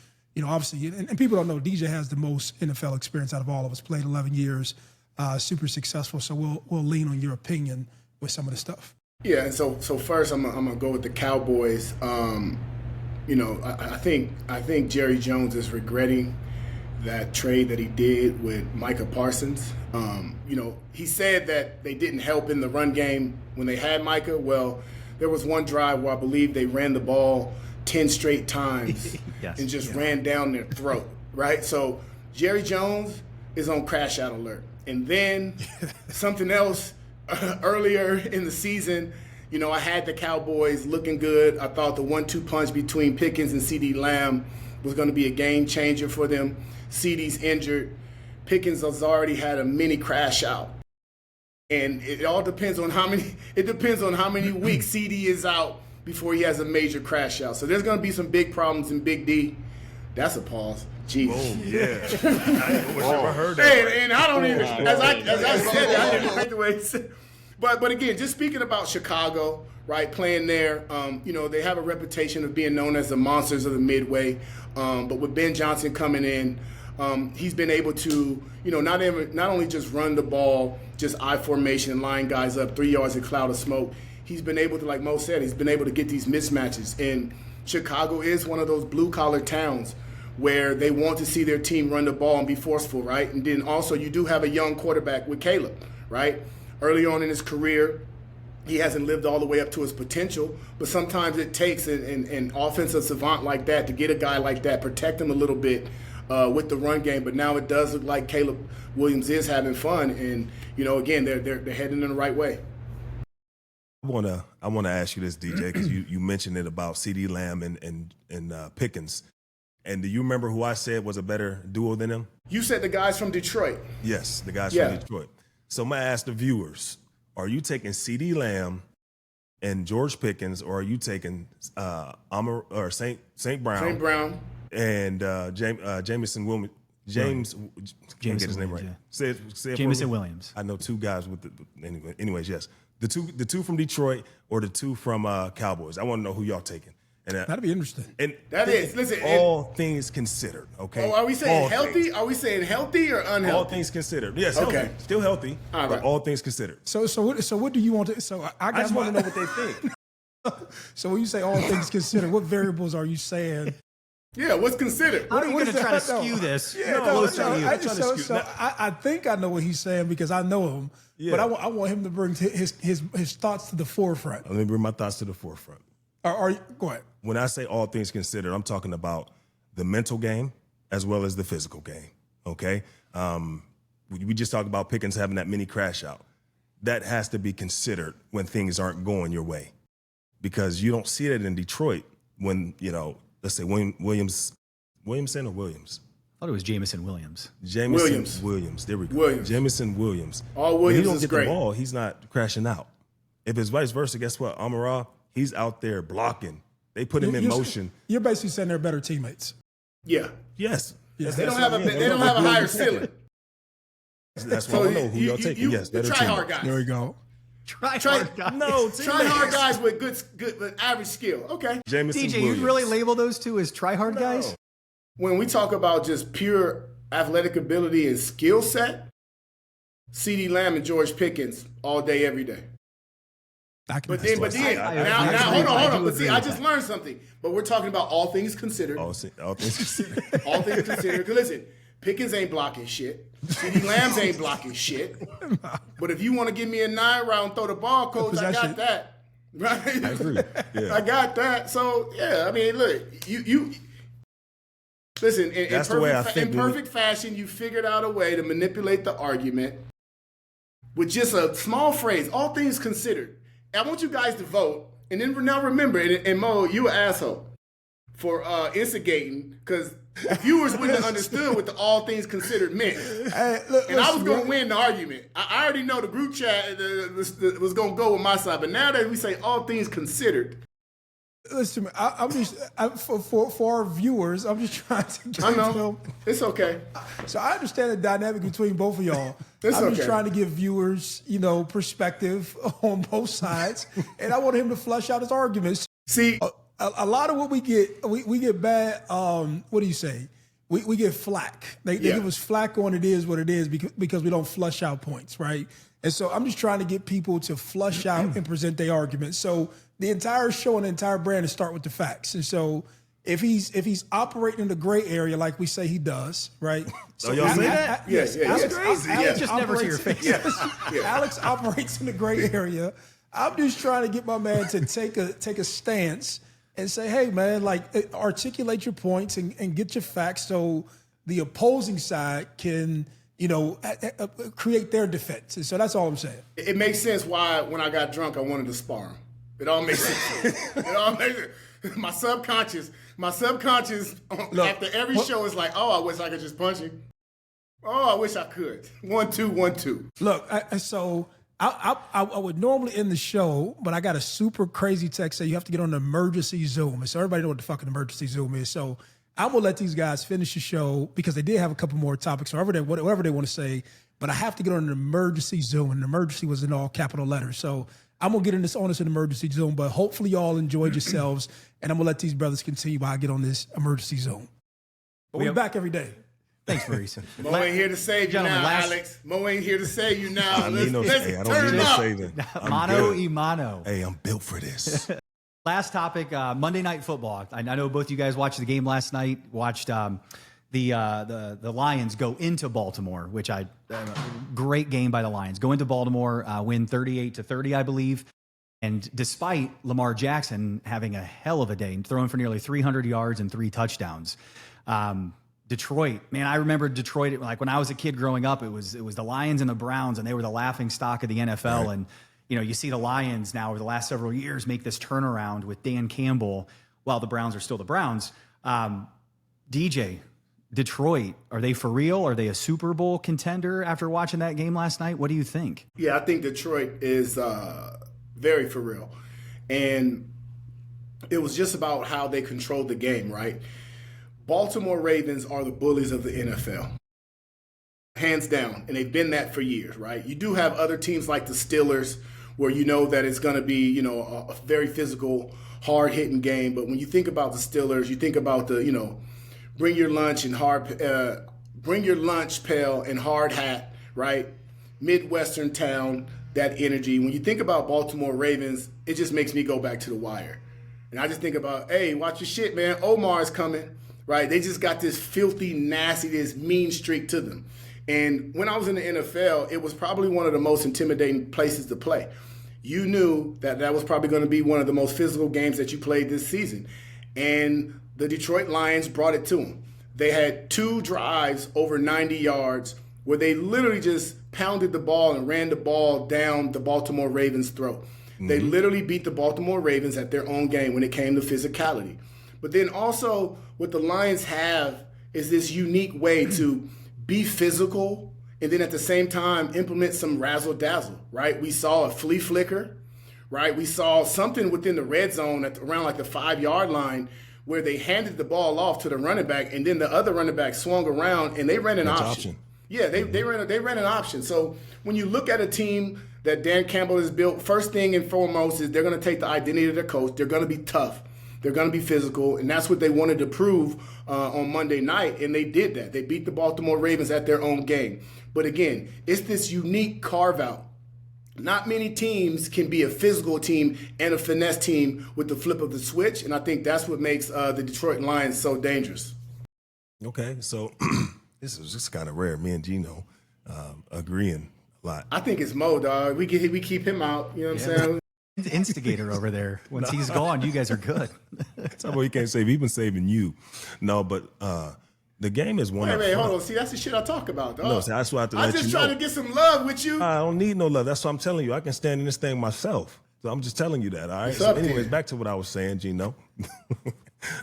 Obviously, and people don't know DJ has the most NFL experience out of all of us, played 11 years, super successful. So we'll lean on your opinion with some of the stuff. Yeah, and so first I'm gonna go with the Cowboys. I think Jerry Jones is regretting that trade that he did with Micah Parsons. He said that they didn't help in the run game when they had Micah. Well, there was one drive where I believe they ran the ball 10 straight times and just ran down their throat, right? So Jerry Jones is on crash out alert. And then something else. Earlier in the season, I had the Cowboys looking good. I thought the 1-2 punch between Pickens and CeeDee Lamb was going to be a game changer for them. CeeDee's injured. Pickens has already had a mini crash out. And it all depends on how many weeks CeeDee is out before he has a major crash out. So there's going to be some big problems in Big D. That's a pause. Jeez. Oh, yeah. I never heard that. Hey, and I don't even, as I said it, I didn't like the way he said it. But again, just speaking about Chicago, right, playing there, they have a reputation of being known as the monsters of the Midway. But with Ben Johnson coming in, he's been able to, not only just run the ball, just I formation and line guys up 3 yards, a cloud of smoke. He's been able to, like Mo said, he's been able to get these mismatches. And Chicago is one of those blue-collar towns where they want to see their team run the ball and be forceful, right? And then also you do have a young quarterback with Caleb, right? Early on in his career, he hasn't lived all the way up to his potential, but sometimes it takes an offensive savant like that to get a guy like that, protect him a little bit with the run game. But now it does look like Caleb Williams is having fun, and again, they're heading in the right way. I wanna ask you this, DJ, because you mentioned it about CeeDee Lamb and Pickens. And do you remember who I said was a better duo than him? You said the guys from Detroit. Yes, the guys from Detroit. So I'm going to ask the viewers, are you taking CeeDee Lamb and George Pickens, or are you taking St. Brown? St. Brown. And Jameson Williams. Jameson Williams, right? Say it Jameson Williams. I know two guys with anyways, yes. The two from Detroit or the two from Cowboys. I want to know who y'all taking. And that'd be interesting. And that is, listen. All things considered, okay? Oh, are we saying all healthy? Things. Are we saying healthy or unhealthy? All things considered. Yes, okay. Healthy. Still healthy, all right. but all things considered. So what do you want to? So I just want to know what they think. So when you say all things considered, what variables are you saying? Yeah, what's considered? How are you going to try to skew this? I think I know what he's saying because I know him. Yeah. But I want him to bring his thoughts to the forefront. Let me bring my thoughts to the forefront. Go ahead. When I say all things considered, I'm talking about the mental game as well as the physical game, okay? We just talked about Pickens having that mini crash out. That has to be considered when things aren't going your way, because you don't see that in Detroit when, let's say Williamson or Williams? I thought it was Jameson Williams. Williams. There we go. Jameson Williams. All Williams when he don't is get great. The ball, he's not crashing out. If it's vice versa, guess what? Amara, he's out there blocking. They put him in motion. You're basically saying they're better teammates. Yeah. Yes. They don't have a higher ceiling. That's why I know who y'all taking. Yes, better try hard guys. There we go. Try hard guys. No, try hard guys with good average skill. Okay. Jameson DJ, Williams. you really label those two as try hard guys? When we talk about just pure athletic ability and skill set, CeeDee Lamb and George Pickens all day, every day. But then, now, hold on. But see, I just learned something. But we're talking about all things considered. All things considered. All things considered. Because listen, Pickens ain't blocking shit. CeeDee Lambs ain't blocking shit. But if you want to give me a 9-round throw the ball, coach, I got that. Right? I agree. Yeah. I got that. So yeah, I mean, look, you Listen, in perfect fashion, you figured out a way to manipulate the argument with just a small phrase, all things considered. I want you guys to vote. And then now remember, and Mo, you an asshole for instigating, because viewers wouldn't have understood what the all things considered meant. Hey, and I was going to win the argument. I already know the group chat was going to go with my side, but now that we say all things considered. Listen, I'm just for our viewers. I'm just trying to give them. It's okay. So I understand the dynamic between both of y'all. I'm just trying to give viewers, perspective on both sides, and I want him to flesh out his arguments. See, a lot of what we get bad. What do you say? We get flack. They give us flack on it is what it is because we don't flush out points, right? And so I'm just trying to get people to flush out and present their arguments. So the entire show and the entire brand is start with the facts. And so if he's operating in the gray area like we say he does, right? So y'all say that? Yes. That's crazy. Alex just never see your face. Alex operates in the gray area. I'm just trying to get my man to take a stance and say, hey, man, like articulate your points and get your facts so the opposing side can, create their defense. And so that's all I'm saying. It makes sense why when I got drunk, I wanted to spar him. It all makes sense. It all makes sense. My subconscious, after every show is like, oh, I wish I could just punch him. Oh, I wish I could. 1, 2, 1, 2. Look, I would normally end the show, but I got a super crazy text saying you have to get on an emergency Zoom. And so everybody know what the fucking emergency Zoom is. So I'm going to let these guys finish the show because they did have a couple more topics or whatever they want to say. But I have to get on an emergency Zoom, and emergency was in all capital letters. So I'm going to get in this on this emergency Zoom, but hopefully y'all enjoyed yourselves, and I'm going to let these brothers continue while I get on this emergency Zoom. But we're back every day. Thanks, Maurice. Mo ain't here to save you now, Alex. Mo ain't here to save you now. I don't need no saving. Mano y mano. Hey, I'm built for this. Last topic, Monday Night Football. I know both you guys watched the game last night, watched the Lions go into Baltimore, which great game by the Lions. Go into Baltimore, win 38-30, I believe. And despite Lamar Jackson having a hell of a day, throwing for nearly 300 yards and 3 touchdowns, Detroit, man, I remember Detroit, like when I was a kid growing up, it was the Lions and the Browns, and they were the laughing stock of the NFL. Right. And, you see the Lions now over the last several years make this turnaround with Dan Campbell while the Browns are still the Browns. DJ, Detroit, are they for real? Are they a Super Bowl contender after watching that game last night? What do you think? Yeah, I think Detroit is very for real. And it was just about how they controlled the game, right? Baltimore Ravens are the bullies of the NFL. Hands down. And they've been that for years, right? You do have other teams like the Steelers where you know that it's going to be, a very physical, hard-hitting game. But when you think about the Steelers, you think about the, bring your lunch pail and hard hat, right? Midwestern town, that energy. When you think about Baltimore Ravens, it just makes me go back to the wire. And I just think about, hey, watch your shit, man. Omar's coming, right? They just got this filthy, nasty, this mean streak to them. And when I was in the NFL, it was probably one of the most intimidating places to play. You knew that was probably going to be one of the most physical games that you played this season. And the Detroit Lions brought it to them. They had 2 drives over 90 yards where they literally just pounded the ball and ran the ball down the Baltimore Ravens' throat. Mm-hmm. They literally beat the Baltimore Ravens at their own game when it came to physicality. But then also what the Lions have is this unique way to be physical and then at the same time implement some razzle-dazzle, right? We saw a flea flicker, right? We saw something within the red zone around like the 5-yard line where they handed the ball off to the running back, and then the other running back swung around and they ran an option. Yeah, they ran an option. So when you look at a team that Dan Campbell has built, first thing and foremost is they're going to take the identity of their coach. They're going to be tough. They're going to be physical, and that's what they wanted to prove on Monday night, and they did that. They beat the Baltimore Ravens at their own game. But again, it's this unique carve-out. Not many teams can be a physical team and a finesse team with the flip of the switch, and I think that's what makes the Detroit Lions so dangerous. Okay, so this is just kind of rare. Me and Gino agreeing a lot. I think it's Mo, dog. We keep him out. You know what I'm saying? Instigator over there. Once he's gone, you guys are good. That's how he can't save. He's been saving you. No, but The game is one. Wait, hold on. See, that's the shit I talk about, dog. No, see, that's why I have to let you know. I'm just trying to get some love with you. I don't need no love. That's what I'm telling you. I can stand in this thing myself. So I'm just telling you that, all right? So anyways, back to what I was saying, Gino.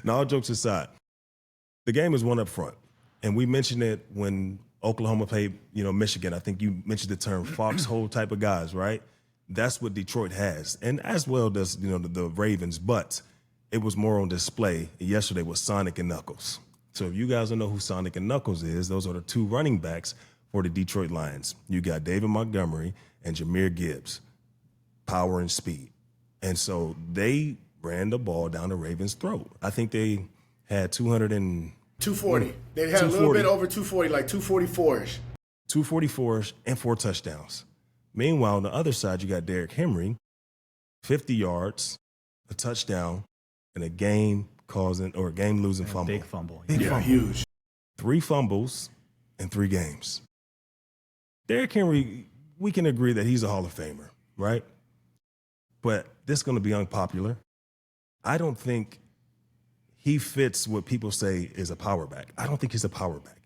Now, all jokes aside, the game is one up front. And we mentioned it when Oklahoma played, Michigan. I think you mentioned the term foxhole type of guys, right? That's what Detroit has. And as well does, the Ravens. But it was more on display yesterday with Sonic and Knuckles. So if you guys don't know who Sonic and Knuckles is, those are the two running backs for the Detroit Lions. You got David Montgomery and Jahmyr Gibbs, power and speed. And so they ran the ball down the Ravens' throat. I think they had 240. They had a little bit over 240, like 244-ish. 244-ish and 4 touchdowns. Meanwhile, on the other side, you got Derrick Henry, 50 yards, a touchdown, and a game-losing fumble. Big fumble. Huge. 3 fumbles in 3 games. Derrick Henry, we can agree that he's a Hall of Famer, right? But this is going to be unpopular. I don't think he fits what people say is a power back. I don't think he's a power back.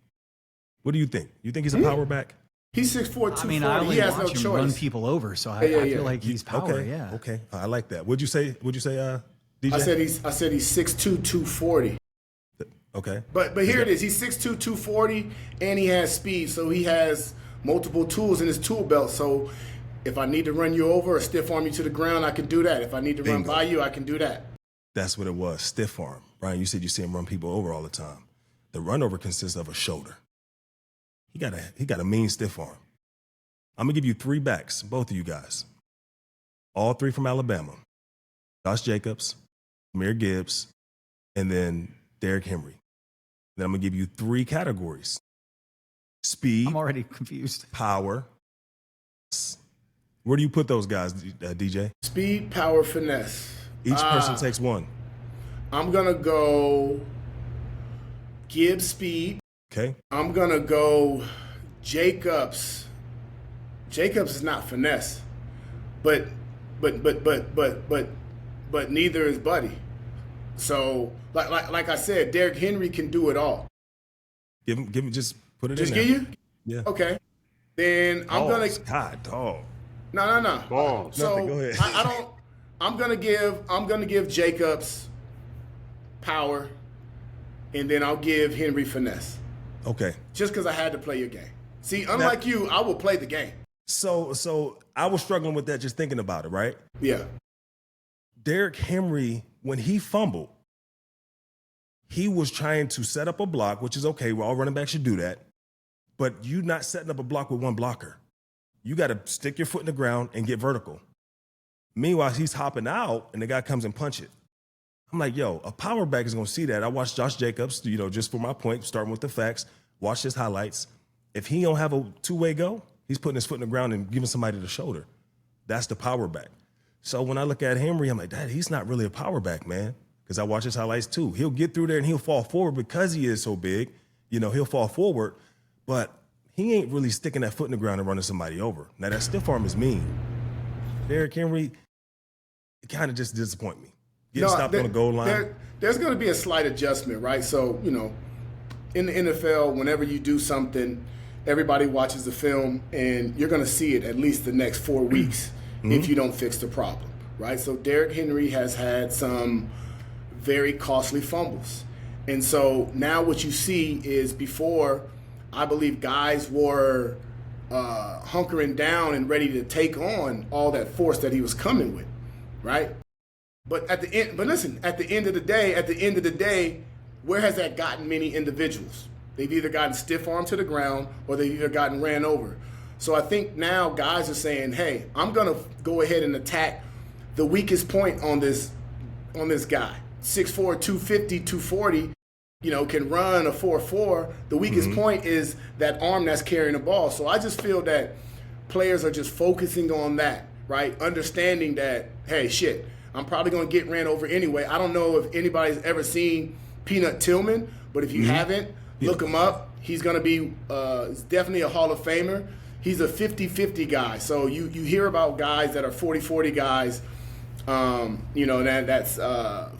What do you think? You think he's a power back? He's 6'4", 240. I mean, I only he has watch no him choice. run people over, so I feel like he's power. Okay. I like that. What'd you say, DJ? I said he's 6'2", 240. Okay. But here it is. He's 6'2", 240, and he has speed, so he has multiple tools in his tool belt. So if I need to run you over or stiff arm you to the ground, I can do that. If I need to run by you, I can do that. That's what it was, stiff arm. Brian, you said you see him run people over all the time. The run over consists of a shoulder. He got a mean stiff arm. I'm going to give you 3 backs, both of you guys. All 3 from Alabama. Josh Jacobs, Jahmyr Gibbs, and then Derrick Henry. Then I'm going to give you 3 categories. Speed. I'm already confused. Power. Where do you put those guys, DJ? Speed, power, finesse. Each person takes one. I'm going to go Gibbs speed. Okay. I'm going to go Jacobs. Jacobs is not finesse. But neither is Buddy. So like I said, Derrick Henry can do it all. Give him just put it just in there. Just give you? Yeah. Okay. Then I'm going to God, dog. No. Oh, so go ahead. I don't. I'm gonna give Jacobs power, and then I'll give Henry finesse. Okay. Just because I had to play your game. See, unlike you, I will play the game. So I was struggling with that just thinking about it, right? Yeah. Derrick Henry, when he fumbled, he was trying to set up a block, which is okay. All running backs should do that. But you're not setting up a block with one blocker. You got to stick your foot in the ground and get vertical. Meanwhile, he's hopping out, and the guy comes and punch it. I'm like, yo, a power back is going to see that. I watched Josh Jacobs, just for my point, starting with the facts, watch his highlights. If he don't have a two-way go, he's putting his foot in the ground and giving somebody the shoulder. That's the power back. So when I look at Henry, I'm like, Dad, he's not really a power back, man, because I watch his highlights too. He'll get through there and he'll fall forward because he is so big. He'll fall forward, but he ain't really sticking that foot in the ground and running somebody over. Now, that stiff arm is mean. Derrick Henry, it kind of just disappointed me. Getting stopped on the goal line. There's going to be a slight adjustment, right? So, in the NFL, whenever you do something, everybody watches the film, and you're going to see it at least the next 4 weeks if you don't fix the problem, right? So Derrick Henry has had some very costly fumbles. And so now what you see is before, I believe guys were hunkering down and ready to take on all that force that he was coming with, right? But at the end of the day, where has that gotten many individuals? They've either gotten stiff arm to the ground or they've either gotten ran over. So I think now guys are saying, hey, I'm gonna go ahead and attack the weakest point on this guy. 6'4", 250, 240, can run a 4.4. The weakest point is that arm that's carrying the ball. So I just feel that players are just focusing on that, right? Understanding that, hey, shit, I'm probably going to get ran over anyway. I don't know if anybody's ever seen Peanut Tillman, but if you haven't, look him up. He's going to be definitely a Hall of Famer. He's a 50-50 guy. So you hear about guys that are 40-40 guys, that's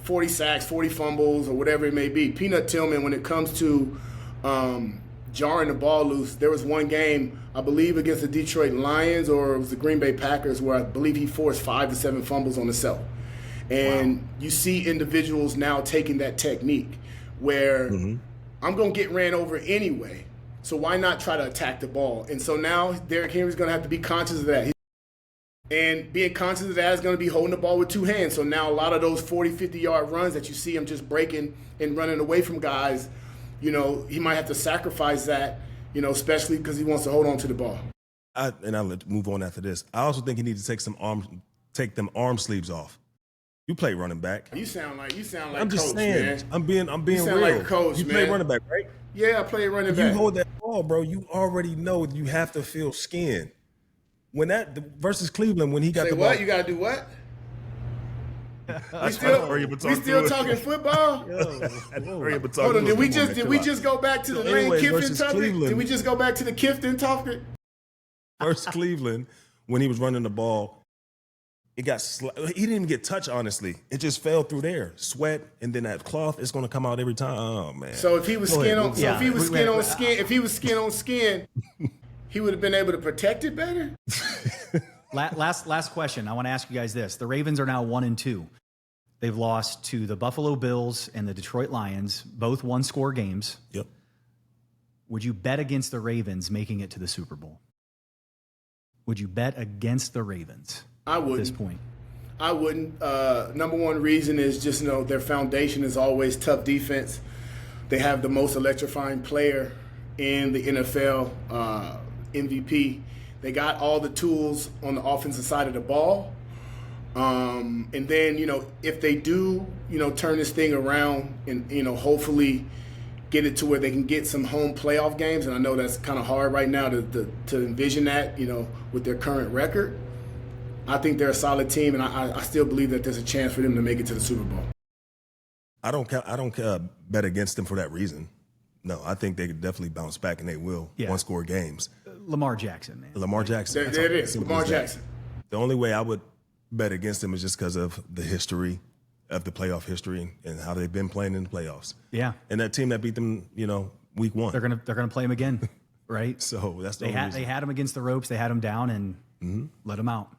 40 sacks, 40 fumbles, or whatever it may be. Peanut Tillman, when it comes to jarring the ball loose. There was one game, I believe, against the Detroit Lions, or it was the Green Bay Packers, where I believe he forced 5 to 7 fumbles on the self. And you see individuals now taking that technique where I'm going to get ran over anyway, so why not try to attack the ball? And so now Derrick Henry's going to have to be conscious of that. And being conscious of that is going to be holding the ball with 2 hands. So now a lot of those 40, 50-yard runs that you see him just breaking and running away from guys, he might have to sacrifice that, especially because he wants to hold on to the ball. I'll move on after this. I also think he needs to take them arm sleeves off. You play running back. You sound like I'm just coach, saying. man. I'm being you sound real. like a coach, you man. play running back, right? Yeah, I play running back. You hold that ball, bro. You already know you have to feel skin. When versus Cleveland, when he got Say the what? ball, You gotta do what? We still talking football? Hold on, did we just go back to the Lane Kiffin topic? Did we just go back to the Kiffin topic? Versus Cleveland, when he was running the ball, he didn't even get touched, honestly. It just fell through there. Sweat, and then that cloth is going to come out every time. Oh, man. So if he was skin on skin, he would have been able to protect it better? Last question. I want to ask you guys this. The Ravens are now 1-2. They've lost to the Buffalo Bills and the Detroit Lions, both 1-score games. Yep. Would you bet against the Ravens making it to the Super Bowl? Would you bet against the Ravens? I wouldn't. At this point, I wouldn't. Number one reason is just their foundation is always tough defense. They have the most electrifying player in the NFL, MVP. They got all the tools on the offensive side of the ball. And then, if they do, turn this thing around and, hopefully get it to where they can get some home playoff games. And I know that's kind of hard right now to envision that, with their current record. I think they're a solid team, and I still believe that there's a chance for them to make it to the Super Bowl. I don't bet against them for that reason. No, I think they could definitely bounce back, and they will. Yeah. 1-score games. Lamar Jackson, man. Lamar Jackson. There it is, Lamar Jackson. The only way I would bet against them is just because of the history of the playoff history and how they've been playing in the playoffs. Yeah. And that team that beat them, week 1. They're gonna play him again, right? So that's the only reason. They had him against the ropes. They had him down and let him out.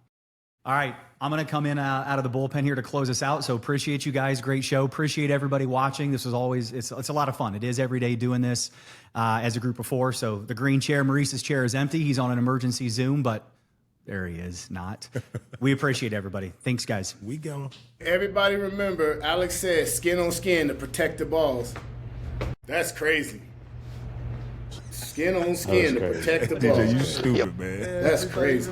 All right, I'm going to come in out of the bullpen here to close us out. So appreciate you guys. Great show. Appreciate everybody watching. This was always, it's a lot of fun. It is every day doing this as a group of 4. So the green chair, Maurice's chair is empty. He's on an emergency Zoom, but there he is not. We appreciate everybody. Thanks, guys. We go. Everybody remember, Alex said skin on skin to protect the balls. That's crazy. Skin on skin to protect the balls. DJ, you stupid, man. That's crazy.